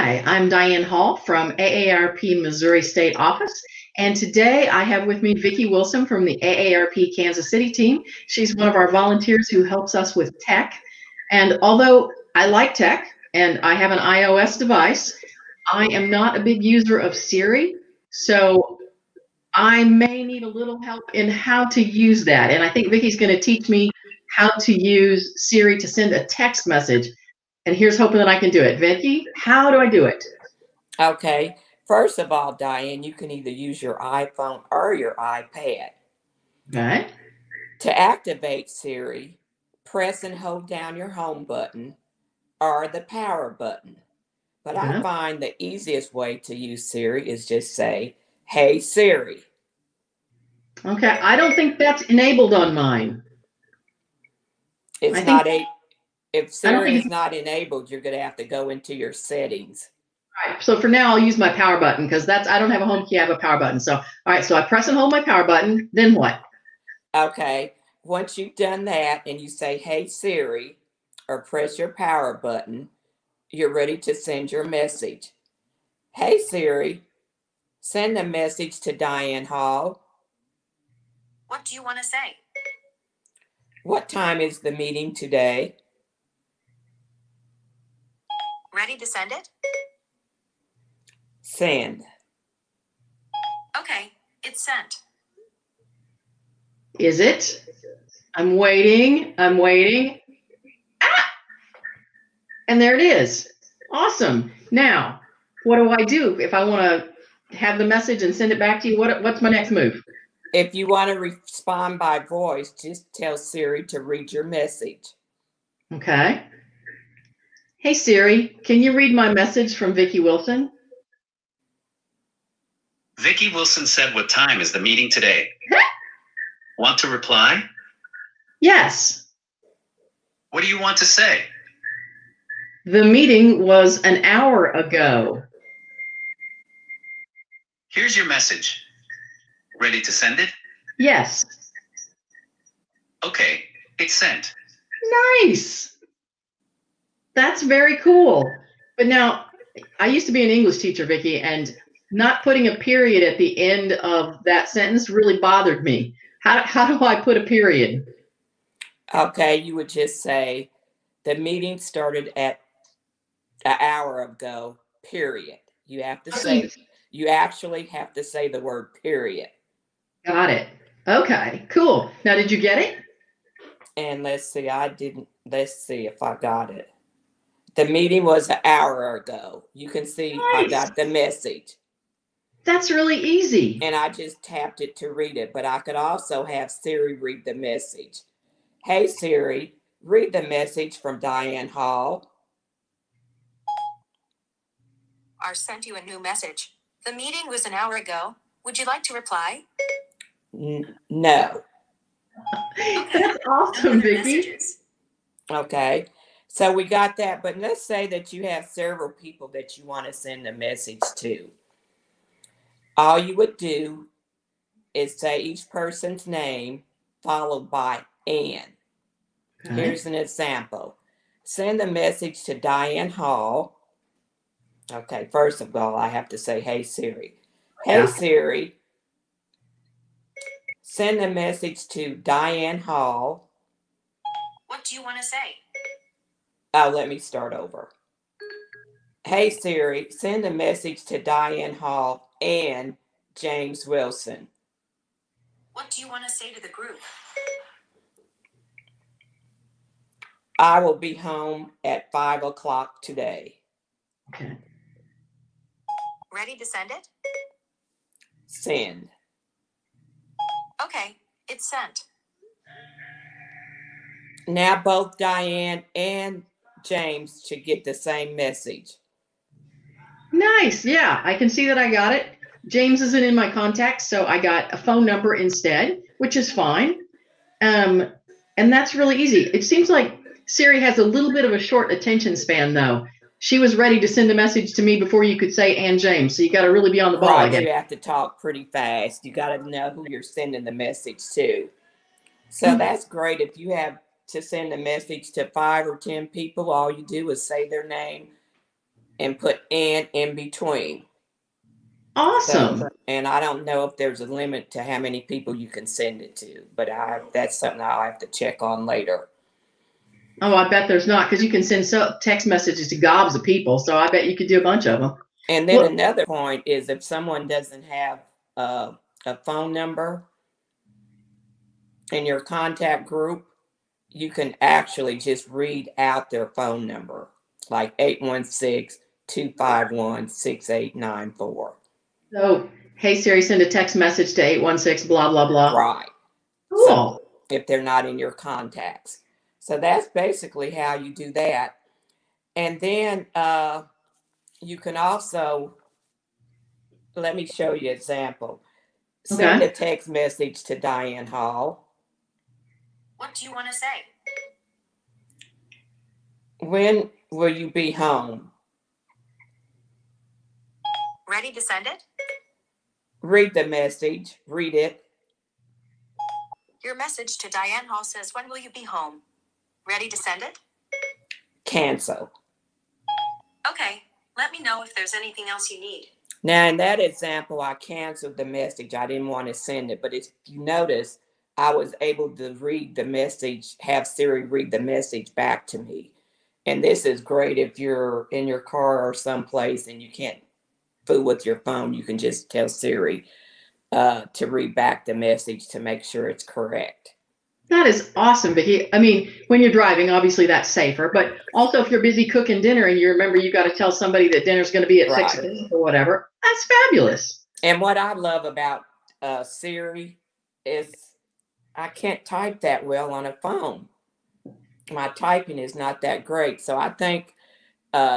Hi, I'm Diane Hall from AARP Missouri State Office, and today I have with me Vicki Wilson from the AARP Kansas City team. She's one of our volunteers who helps us with tech, and although I like tech and I have an iOS device, I am not a big user of Siri, so I may need a little help in how to use that, and I think Vicki's going to teach me how to use Siri to send a text message. And here's hoping that I can do it. Vicki, how do I do it? Okay. First of all, Diane, you can either use your iPhone or your iPad. Okay. To activate Siri, press and hold down your home button or the power button. But I find the easiest way to use Siri is just say, "Hey Siri." Okay. I don't think that's enabled on mine. If Siri is not enabled, you're going to have to go into your settings. All right. So for now, I'll use my power button because I don't have a home key. I have a power button. So, all right. So I press and hold my power button. Then what? Okay. Once you've done that and you say, "Hey Siri," or press your power button, you're ready to send your message. "Hey Siri, send a message to Diane Hall." What do you want to say? What time is the meeting today? Ready to send it? Send. Okay, it's sent. Is it? I'm waiting. I'm waiting. Ah! And there it is. Awesome. Now, what do I do if I want to have the message and send it back to you? What's my next move? If you want to respond by voice, just tell Siri to read your message. Okay. Hey Siri, can you read my message from Vicki Wilson? Vicki Wilson said, "What time is the meeting today?" Want to reply? Yes. What do you want to say? The meeting was an hour ago. Here's your message. Ready to send it? Yes. Okay, it's sent. Nice. That's very cool. But now, I used to be an English teacher, Vicki, and not putting a period at the end of that sentence really bothered me. How do I put a period? Okay, you would just say, "The meeting started at an hour ago, period." You have to say, you actually have to say the word period. Got it. Okay, cool. Now, did you get it? And let's see if I got it. The meeting was an hour ago. You can see I got the message. That's really easy. And I just tapped it to read it, but I could also have Siri read the message. "Hey Siri, read the message from Diane Hall." I sent you a new message. The meeting was an hour ago. Would you like to reply? No. That's awesome, Vicki. Okay. So we got that, but let's say that you have several people that you want to send a message to. All you would do is say each person's name followed by "and." Okay. Here's an example. Send a message to Diane Hall. Okay, first of all, I have to say, "Hey Siri." "Hey Siri, send a message to Diane Hall." What do you want to say? Oh, let me start over. "Hey Siri, send a message to Diane Hall and James Wilson." What do you want to say to the group? "I will be home at 5 o'clock today." Okay. Ready to send it? Send. Okay, it's sent. Now both Diane and James should get the same message. Nice. Yeah, I can see that I got it. James isn't in my contacts, so I got a phone number instead, which is fine. And that's really easy. It seems like Siri has a little bit of a short attention span, though. She was ready to send a message to me before you could say "and James," so you got to really be on the ball. Right, you have to talk pretty fast. You got to know who you're sending the message to. So that's great. If you have to send a message to 5 or 10 people, all you do is say their name and put in between. Awesome. So, and I don't know if there's a limit to how many people you can send it to, but that's something I'll have to check on later. Oh, I bet there's not, because you can send text messages to gobs of people. So I bet you could do a bunch of them. And then another point is if someone doesn't have a phone number in your contact group, you can actually just read out their phone number, like 816-251-6894. So, hey Siri, send a text message to 816 blah blah blah. Right. Cool. So if they're not in your contacts. So that's basically how you do that. And then you can also, let me show you an example. Send a text message to Diane Hall. What do you want to say? When will you be home? Ready to send it? Read the message. Read it. Your message to Diane Hall says, when will you be home? Ready to send it? Cancel. Okay, let me know if there's anything else you need. Now, in that example, I canceled the message. I didn't want to send it. But if you notice, I was able to read the message, have Siri read the message back to me. And this is great if you're in your car or someplace and you can't fool with your phone. You can just tell Siri to read back the message to make sure it's correct. That is awesome, Vicki. I mean, when you're driving, obviously that's safer, but also if you're busy cooking dinner and you remember you got to tell somebody that dinner's going to be at 6 o'clock or whatever, that's fabulous. And what I love about Siri is I can't type that well on a phone. My typing is not that great. So I think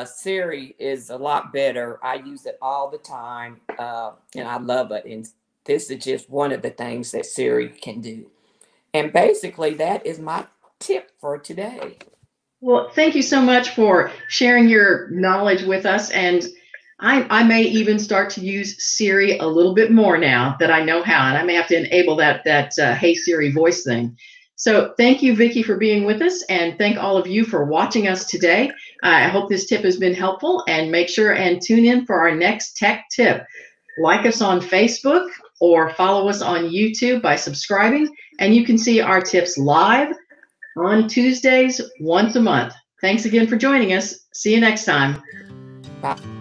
Siri is a lot better. I use it all the time, and I love it. And this is just one of the things that Siri can do. And basically, that is my tip for today. Well, thank you so much for sharing your knowledge with us. And I may even start to use Siri a little bit more now that I know how. And I may have to enable that Hey Siri voice thing. So thank you, Vicki, for being with us. And thank all of you for watching us today. I hope this tip has been helpful. And make sure and tune in for our next tech tip. Like us on Facebook or follow us on YouTube by subscribing. And you can see our tips live on Tuesdays once a month. Thanks again for joining us. See you next time. Bye.